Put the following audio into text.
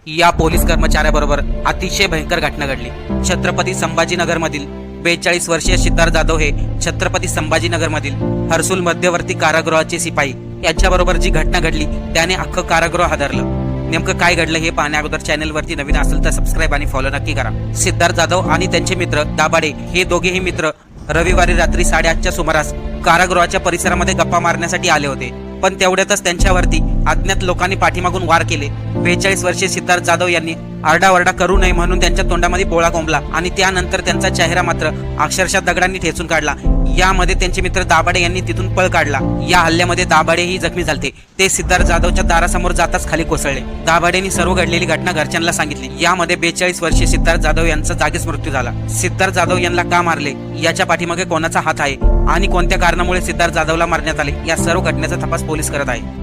या पोलीस कर्मचाऱ्याबरोबर अतिशय भयंकर घटना घडली। छत्रपती संभाजीनगरमधील 42 वर्षीय सिद्धार्थ जाधव हे छत्रपती संभाजीनगरमधील हर्सुल मध्यवर्ती कारागृहाचे शिपाई यांच्याबरोबर जी घटना घडली त्याने अख्खं कारागृह हादरलं। नेमकं काय घडलं हे पाहण्या अगोदर चॅनलवरती नवीन असेल तर सबस्क्राईब आणि फॉलो नक्की करा। सिद्धार्थ जाधव आणि त्यांचे मित्र दाभाडे हे दोघेही मित्र रविवारी रात्री 8:30च्या सुमारास कारागृहाच्या परिसरामध्ये गप्पा मारण्यासाठी आले होते, पण तेवढ्यातच त्यांच्यावरती अज्ञात लोकांनी पाठीमागून वार केले। 42 वर्षीय सिद्धार्थ जाधव यांनी आरडाओरडा करू नये म्हणून त्यांच्या तोंडामध्ये बोळा कोंबला आणि त्यानंतर त्यांचा चेहरा मात्र अक्षरशः दगडांनी ठेचून काढला। यामध्ये त्यांचे मित्र दाभाडे यांनी तिथून पळ काढला। या हल्ल्यामध्ये दाभाडेही जखमी झाले। ते सिद्धार्थ जाधवच्या दारासमोर जाताच खाली कोसळले। दाभाडेंनी सर्व घडलेली घटना घरच्यांना सांगितली। यामध्ये 42 वर्षीय सिद्धार्थ जाधव यांचा जागीच मृत्यू झाला। सिद्धार्थ जाधव यांना का मारले, याच्या पाठीमागे कोणाचा हात आहे आणि कोणत्या कारणामुळे सिद्धार्थ जाधवला मारण्यात आले, या सर्व घटनेचा तपास पोलीस करत आहे।